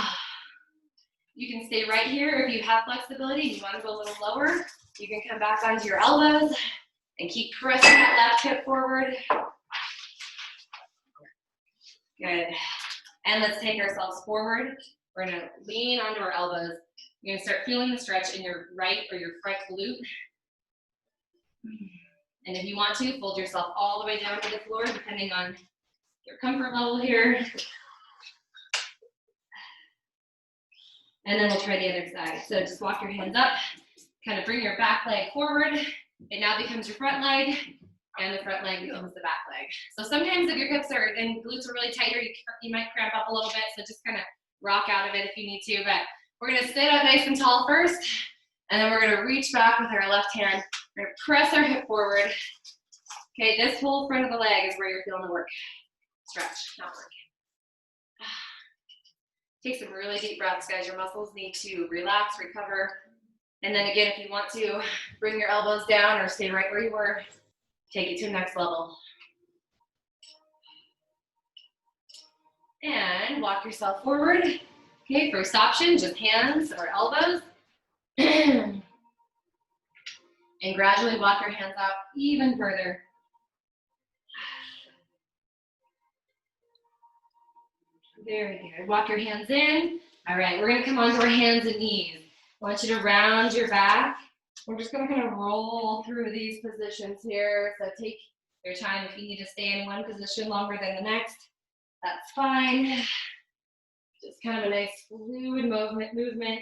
You can stay right here if you have flexibility. You want to go a little lower, you can come back onto your elbows and keep pressing that left hip forward. Good. And let's take ourselves forward. We're going to lean onto our elbows. You're going to start feeling the stretch in your right or your front glute. And if you want to, fold yourself all the way down to the floor, depending on your comfort level here. And then we'll try the other side. So just walk your hands up, kind of bring your back leg forward. It now becomes your front leg, and the front leg becomes the back leg. So sometimes if your hips are and glutes are really tight, or you might cramp up a little bit, so just kind of rock out of it if you need to. But we're going to sit up nice and tall first, and then we're going to reach back with our left hand. We're going to press our hip forward. Okay, this whole front of the leg is where you're feeling the work. Stretch, not work. Take some really deep breaths, guys. Your muscles need to relax, recover. And then again, if you want to bring your elbows down or stay right where you were, take it to the next level. And walk yourself forward. Okay, first option, just hands or elbows. And gradually walk your hands out even further. Very good. Walk your hands in. All right, we're going to come onto our hands and knees. I want you to round your back. We're just going to kind of roll through these positions here. So take your time. If you need to stay in one position longer than the next, that's fine. Just kind of a nice fluid movement.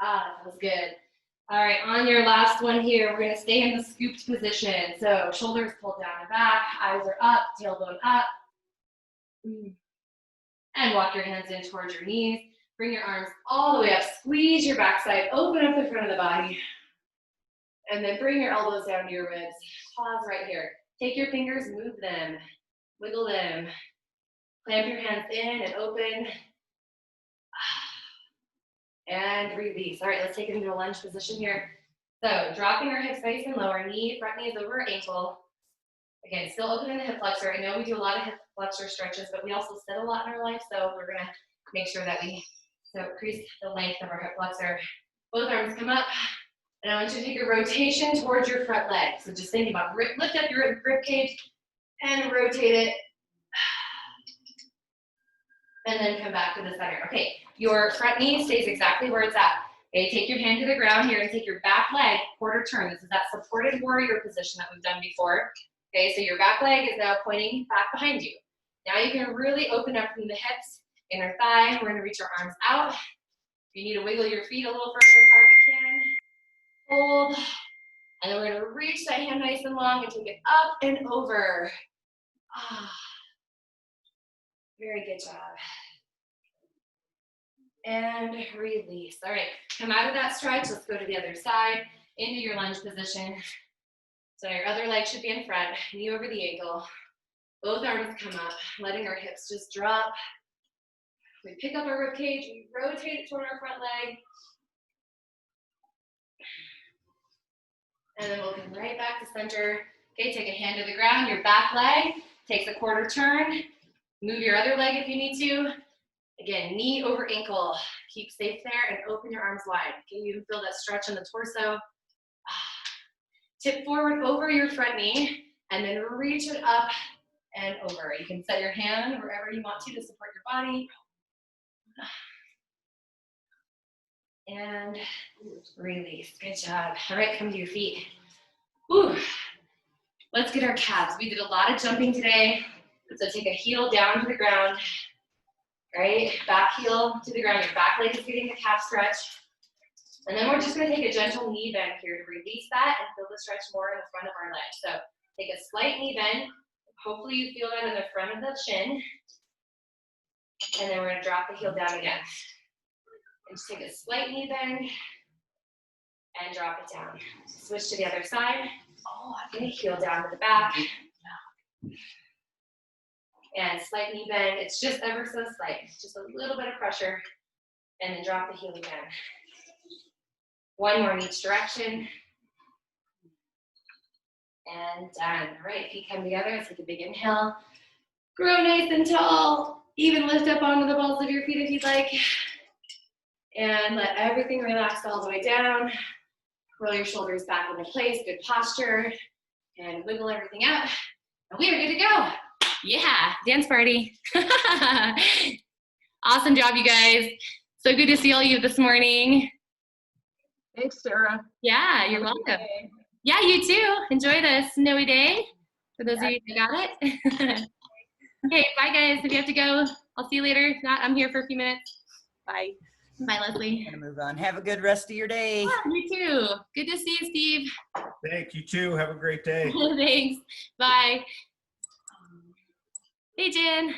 That was good. All right, on your last one here, we're going to stay in the scooped position. So shoulders pulled down and back, eyes are up, tailbone up. And walk your hands in towards your knees. Bring your arms all the way up. Squeeze your backside, open up the front of the body. And then bring your elbows down to your ribs. Pause right here. Take your fingers, move them, wiggle them. Clamp your hands in and open. and release. All right, let's take it into a lunge position here. So dropping our hips nice and low, our front knee is over our ankle. Again, still opening the hip flexor. I know we do a lot of hip flexor stretches, but we also sit a lot in our life, so we're gonna make sure that we increase the length of our hip flexor. Both arms come up, and I want you to take a rotation towards your front leg. So just think about lift up your rib cage and rotate it, and then come back to the center. Okay, your front knee stays exactly where it's at. Okay, take your hand to the ground here and take your back leg quarter turn. This is that supported warrior position that we've done before. Okay, so your back leg is now pointing back behind you. Now you can really open up from the hips, inner thigh. We're gonna reach our arms out. If you need to wiggle your feet a little further apart, you can. Hold, and then we're gonna reach that hand nice and long and take it up and over. Very good job. And release. All right, come out of that stretch. Let's go to the other side, into your lunge position. So your other leg should be in front, knee over the ankle. Both arms come up, letting our hips just drop. We pick up our rib cage, we rotate it toward our front leg. And then we'll come right back to center. Okay, take a hand to the ground, your back leg takes a quarter turn. Move your other leg if you need to. Again, knee over ankle. Keep safe there and open your arms wide. Okay, you can feel that stretch in the torso. Tip forward over your front knee and then reach it up and over. You can set your hand wherever you want to support your body. And release. Good job. All right, come to your feet. Whew. Let's get our calves. We did a lot of jumping today. So take a heel down to the ground. Right? Back heel to the ground. Your back leg is getting the calf stretch. And then we're just going to take a gentle knee bend here to release that and feel the stretch more in the front of our leg. So take a slight knee bend. Hopefully you feel that in the front of the shin. And then we're going to drop the heel down again. And just take a slight knee bend and drop it down. Switch to the other side. Okay, heel down to the back. And slight knee bend. It's just ever so slight. Just a little bit of pressure. And then drop the heel again. One more in each direction. And done. All right, feet come together. Let's take a big inhale. Grow nice and tall. Even lift up onto the balls of your feet if you'd like. And let everything relax all the way down. Roll your shoulders back into place. Good posture. And wiggle everything out. And we are good to go. Yeah, dance party. Awesome job, you guys. So good to see all of you this morning.
Thanks, Sarah.
Yeah, you're welcome. Yeah, you too. Enjoy the snowy day. For those of you who got it. Okay, bye guys. If you have to go, I'll see you later. If not, I'm here for a few minutes. Bye. Bye, Leslie.
I'm gonna move on. Have a good rest of your day.
Yeah, you too. Good to see you, Steve.
Thank you too. Have a great day.
Thanks. Bye. Hey, Jen.